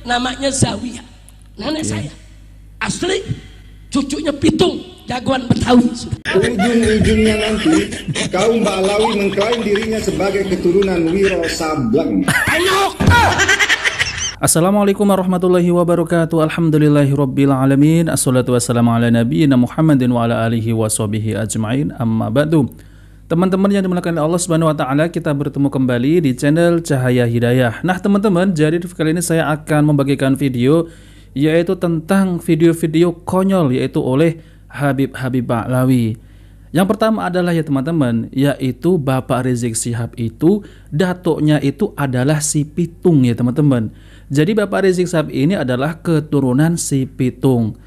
namanya Zawiyah. Nenek saya asli cucunya Pitung, jagoan Betawi. Ujung-ujungnya nanti kaum Ba'alawi mengklaim dirinya sebagai keturunan Wiro Sableng. Assalamualaikum warahmatullahi wabarakatuh. Alhamdulillahirabbil alamin. Assalatu wassalamu ala nabiyyina Muhammadin wa ala alihi washabihi ajmain. Amma ba'du. Teman-teman yang dimuliakan Allah Subhanahu wa taala, kita bertemu kembali di channel Cahaya Hidayah. Nah, teman-teman, jadi kali ini saya akan membagikan video yaitu tentang video-video konyol yaitu oleh Habib Ba'alawi. Yang pertama adalah ya teman-teman, yaitu Bapak Rizik Syihab itu datuknya itu adalah si Pitung ya teman-teman. Jadi Bapak Rizik Syihab ini adalah keturunan si Pitung.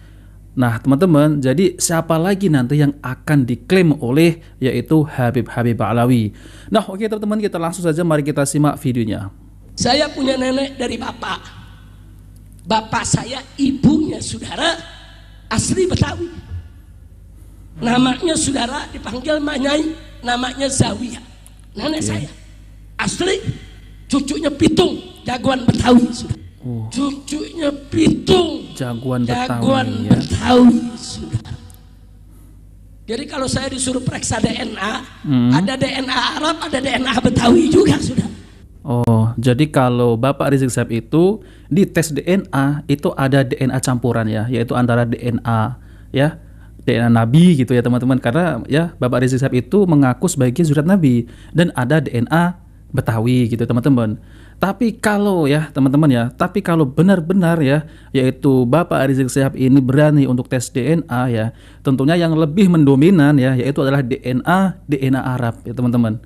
Nah teman-teman, jadi siapa lagi nanti yang akan diklaim oleh yaitu Habib Ba'alawi. Nah oke teman-teman, kita langsung saja mari kita simak videonya. Saya punya nenek dari bapak. Bapak saya ibunya saudara asli Betawi. Namanya saudara dipanggil Manyai, namanya Zawiyah. Nenek saya asli cucunya Pitung, jagoan Betawi. Cucunya Pitung, jagoan Betawi. Saudara. Jadi kalau saya disuruh periksa DNA, ada DNA Arab, ada DNA Betawi juga sudah. Oh, jadi kalau Bapak Rizik Syihab itu di tes DNA itu ada DNA campuran ya, yaitu antara DNA ya, DNA Nabi gitu ya teman-teman, karena ya Bapak Rizik Syihab itu mengaku sebagai zuriat Nabi dan ada DNA Betawi gitu teman-teman. Tapi kalau ya teman-teman ya, tapi kalau benar-benar ya, yaitu Bapak Rizik Syihab ini berani untuk tes DNA ya, tentunya yang lebih mendominan ya, yaitu adalah DNA Arab ya teman-teman.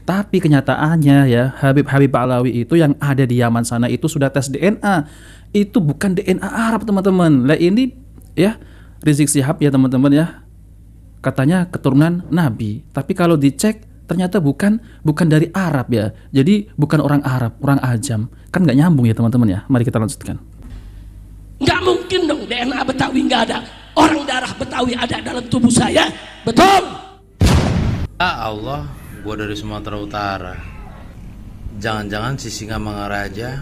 Tapi kenyataannya ya, Habib Ba'alawi itu yang ada di Yaman sana itu sudah tes DNA, itu bukan DNA Arab teman-teman. Lah ini ya Rizik Syihab ya teman-teman ya, katanya keturunan Nabi, tapi kalau dicek ternyata bukan dari Arab ya. Jadi bukan orang Arab, orang Ajam. Kan nggak nyambung ya teman-teman ya. Mari kita lanjutkan. Nggak mungkin dong DNA Betawi nggak ada. Orang darah Betawi ada dalam tubuh saya. Betul. Ya Allah, gua dari Sumatera Utara. Jangan-jangan si Singamangaraja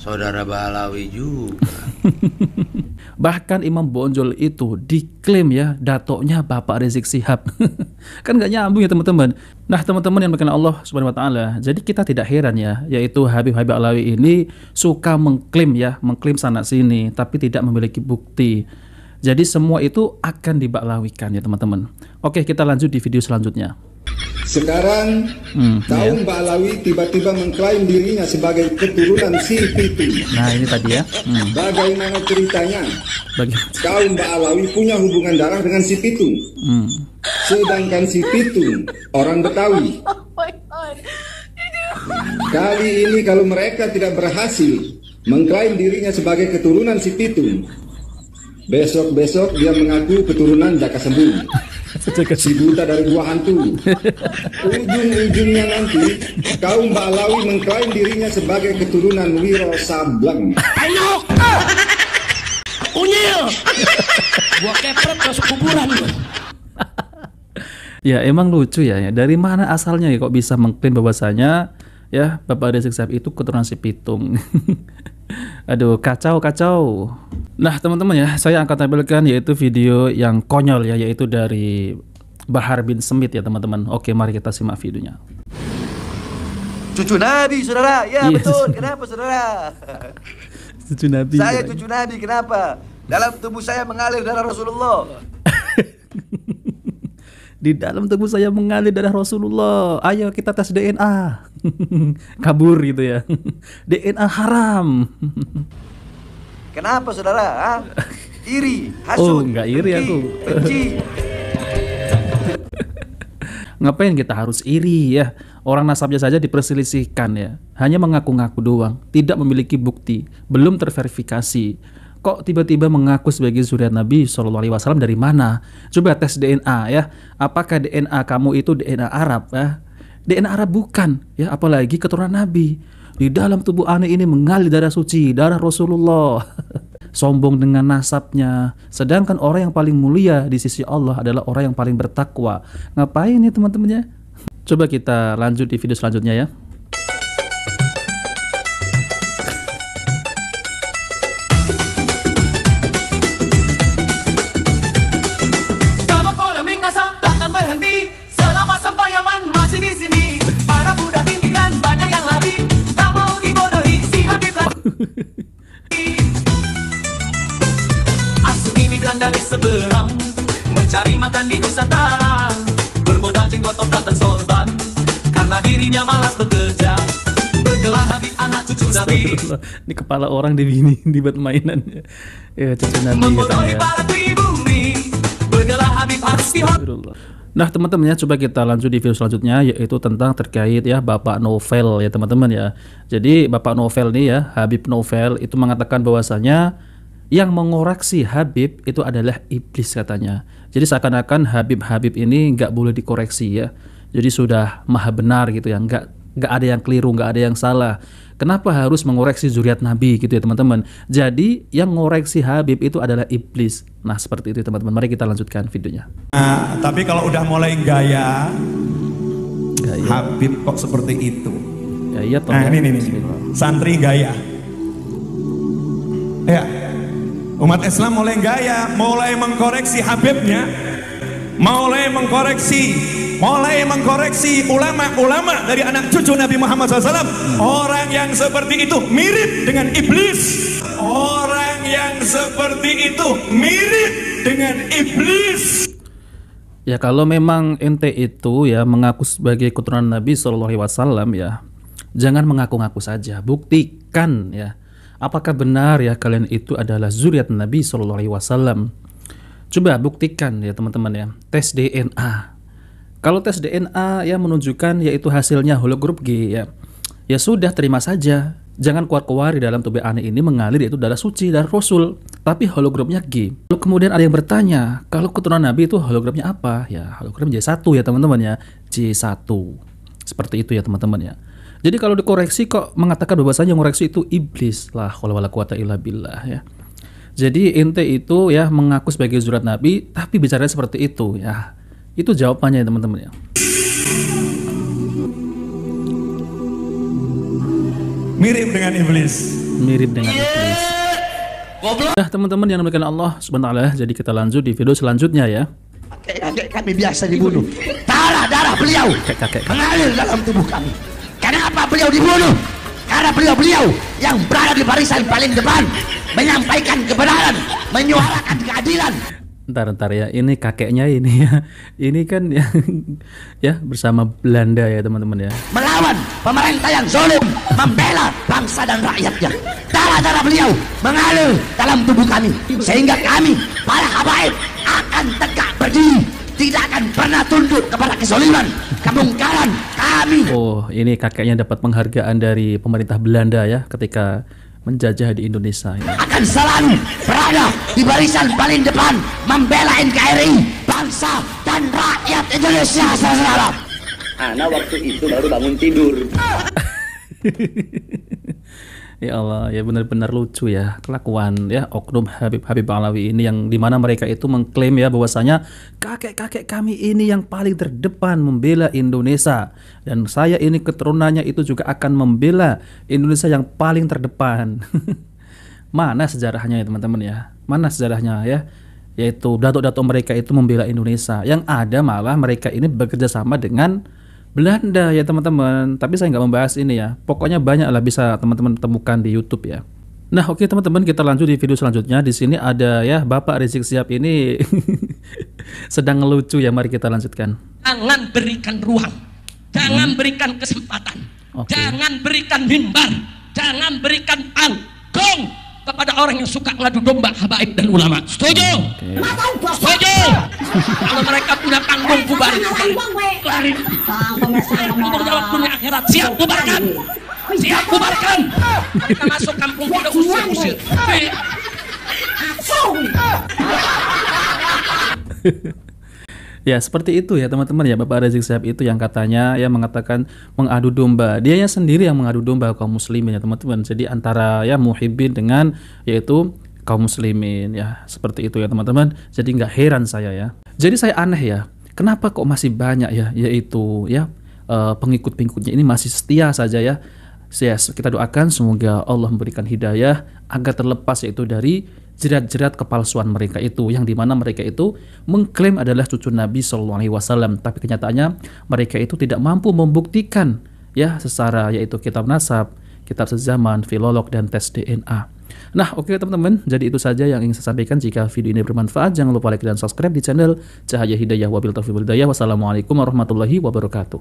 saudara Ba'alawi juga. Bahkan Imam Bonjol itu diklaim ya datoknya Bapak Rizik Syihab. Kan nggak nyambung ya teman-teman. Nah teman-teman yang berkenan Allah Subhanahu wa taala, jadi kita tidak heran ya, yaitu Habib Ba'alawi ini suka mengklaim ya, mengklaim sana sini tapi tidak memiliki bukti. Jadi semua itu akan diba'alawikan ya teman-teman. Oke, kita lanjut di video selanjutnya. Sekarang kaum Ba'alawi tiba-tiba mengklaim dirinya sebagai keturunan si Pitung. Nah ini tadi ya. Bagaimana ceritanya? Kaum Ba'alawi punya hubungan darah dengan si Pitung. Sedangkan si Pitung orang Betawi. Kali ini kalau mereka tidak berhasil mengklaim dirinya sebagai keturunan si Pitung, besok-besok dia mengaku keturunan Jaka Sembunyi, si buta dari gua hantu. Ujung-ujungnya nanti kaum Ba'alawi mengklaim dirinya sebagai keturunan Wiro Sableng. Ayo, unyil, gua kepret masuk kuburan. Ya emang lucu ya, dari mana asalnya ya kok bisa mengklaim bahwasanya ya Bapak Rizik Syihab itu keturunan si Pitung. Aduh, kacau. Nah teman-teman ya, saya akan tampilkan yaitu video yang konyol ya, yaitu dari Bahar bin Smith ya teman-teman. Oke, mari kita simak videonya. Cucu Nabi saudara, ya Yes. betul. Kenapa saudara? Cucu Nabi. Saya cucu Nabi, kenapa? Dalam tubuh saya mengalir darah Rasulullah. Di dalam tubuh saya mengalir darah Rasulullah. Ayo kita tes DNA. Kabur gitu ya. DNA haram. Kenapa saudara? Ha? Iri, Oh, hasut, nggak iri aku. benci. Ngapain kita harus iri ya? Orang nasabnya saja diperselisihkan ya. Hanya mengaku-ngaku doang, tidak memiliki bukti, belum terverifikasi. Kok tiba-tiba mengaku sebagai zuriat Nabi SAW dari mana? Coba tes DNA ya. Apakah DNA kamu itu DNA Arab ya? DNA Arab bukan ya, apalagi keturunan Nabi. Di dalam tubuh aneh ini mengalir darah suci, darah Rasulullah. Sombong dengan nasabnya. Sedangkan orang yang paling mulia di sisi Allah adalah orang yang paling bertakwa. Ngapain nih teman-temannya? Coba kita lanjut di video selanjutnya ya. seberang, mencari makan di Nusantara, bermodal jenggot otak dan sorban, karena dirinya malas bekerja. Bergelar Habib anak cucu Nabi. Ini kepala orang dibuat mainan. Ya, cucu Nabi Membodohi katanya. para pribumi, bergelar Habib harus Nah teman-teman ya, coba kita lanjut di video selanjutnya, yaitu tentang terkait ya Bapak Novel ya teman-teman ya. Jadi Bapak Novel nih ya, Habib Novel itu mengatakan bahwasanya yang mengoreksi Habib itu adalah iblis katanya. Jadi seakan-akan Habib ini nggak boleh dikoreksi ya. Jadi sudah maha benar gitu ya, nggak ada yang keliru, nggak ada yang salah. Kenapa harus mengoreksi zuriat Nabi gitu ya teman-teman. Jadi yang ngoreksi Habib itu adalah iblis. Nah seperti itu teman-teman, mari kita lanjutkan videonya. Nah, tapi kalau udah mulai gaya, Habib kok seperti itu. Gaya toh. Nah ini santri gaya. Ya, umat Islam mulai gaya, mulai mengkoreksi Habibnya, mulai mengkoreksi ulama-ulama dari anak cucu Nabi Muhammad SAW. Orang yang seperti itu mirip dengan iblis. Orang yang seperti itu mirip dengan iblis. Ya kalau memang ente itu ya mengaku sebagai keturunan Nabi SAW ya, jangan mengaku-ngaku saja, buktikan ya. Apakah benar ya kalian itu adalah zuriat Nabi SAW? Coba buktikan ya teman-teman ya, tes DNA. Kalau tes DNA ya menunjukkan yaitu hasilnya hologrup G ya, ya sudah terima saja. Jangan keluar-keluar di dalam tubuh aneh ini mengalir yaitu darah suci, darah Rasul, tapi hologramnya G. Lalu kemudian ada yang bertanya, kalau keturunan Nabi itu hologramnya apa? Ya hologram J1 ya teman-teman ya, J1. Seperti itu ya teman-teman ya. Jadi kalau dikoreksi kok mengatakan bahwasanya yang ngoreksi itu iblis lah, wala quwata illa billah ya. Jadi ente itu ya mengaku sebagai zuriat Nabi, tapi bicaranya seperti itu ya. Itu jawabannya ya teman-teman ya. Mirip dengan iblis. Mirip dengan iblis. Nah teman-teman yang dimuliakan Allah Subhanahu wa taala, jadi kita lanjut di video selanjutnya ya. Kakek kami biasa dibunuh. Darah beliau mengalir dalam tubuh kami. Kenapa beliau dibunuh? Karena beliau yang berada di barisan paling depan, menyampaikan kebenaran, menyuarakan keadilan. Ntar ya, ini kakeknya ini ya, ini kan ya bersama Belanda ya teman-teman ya. Melawan pemerintah yang zalim, membela bangsa dan rakyatnya. Darah beliau mengalir dalam tubuh kami, sehingga kami para habaib akan tegak berdiri, tidak akan pernah tunduk kepada kezaliman, kemungkaran kami. Oh, ini kakeknya dapat penghargaan dari pemerintah Belanda ya ketika menjajah di Indonesia ini. Akan selalu berada di barisan paling depan, membela NKRI, bangsa dan rakyat Indonesia. Saudara, Ana waktu itu baru bangun tidur. Ya Allah, ya benar-benar lucu ya kelakuan ya oknum Habib Alawi ini, yang dimana mereka itu mengklaim ya bahwasanya kakek-kakek kami ini yang paling terdepan membela Indonesia, dan saya ini keturunannya itu juga akan membela Indonesia yang paling terdepan. Mana sejarahnya ya teman-teman ya? Mana sejarahnya ya? Yaitu datuk-datuk mereka itu membela Indonesia, yang ada malah mereka ini bekerja sama dengan Belanda ya teman-teman. Tapi saya nggak membahas ini ya. Pokoknya banyak lah bisa teman-teman temukan di YouTube ya. Nah oke teman-teman, kita lanjut di video selanjutnya. Di sini ada ya Bapak Rizik Syihab ini sedang ngelucu ya. Mari kita lanjutkan. Jangan berikan ruang, jangan berikan kesempatan, jangan berikan mimbar, jangan berikan panggung kepada orang yang suka ngadu domba habaib dan ulama. Setuju? Setuju? Kalau mereka punya panggung, bubarin. Untuk jawab dunia akhirat, siap bubarkan. Siap bubarkan. Mereka masuk kampung kita usir. Ya seperti itu ya teman-teman ya, Bapak Rizik Syihab itu yang katanya ya mengatakan mengadu domba. Dianya sendiri yang mengadu domba kaum muslimin ya teman-teman. Jadi antara ya muhibbin dengan yaitu kaum muslimin ya, seperti itu ya teman-teman. Jadi nggak heran saya ya. Jadi saya aneh ya, kenapa kok masih banyak ya yaitu ya pengikut-pengikutnya ini masih setia saja ya. Kita doakan semoga Allah memberikan hidayah agar terlepas yaitu dari jerat-jerat kepalsuan mereka itu, yang dimana mereka itu mengklaim adalah cucu Nabi SAW, tapi kenyataannya mereka itu tidak mampu membuktikan ya secara yaitu kitab nasab, kitab sezaman, filolog, dan tes DNA. Nah, oke teman-teman, jadi itu saja yang ingin saya sampaikan. Jika video ini bermanfaat, jangan lupa like dan subscribe di channel Cahaya Hidayah Wabil Taufiq wal Hidayah. Wassalamualaikum warahmatullahi wabarakatuh.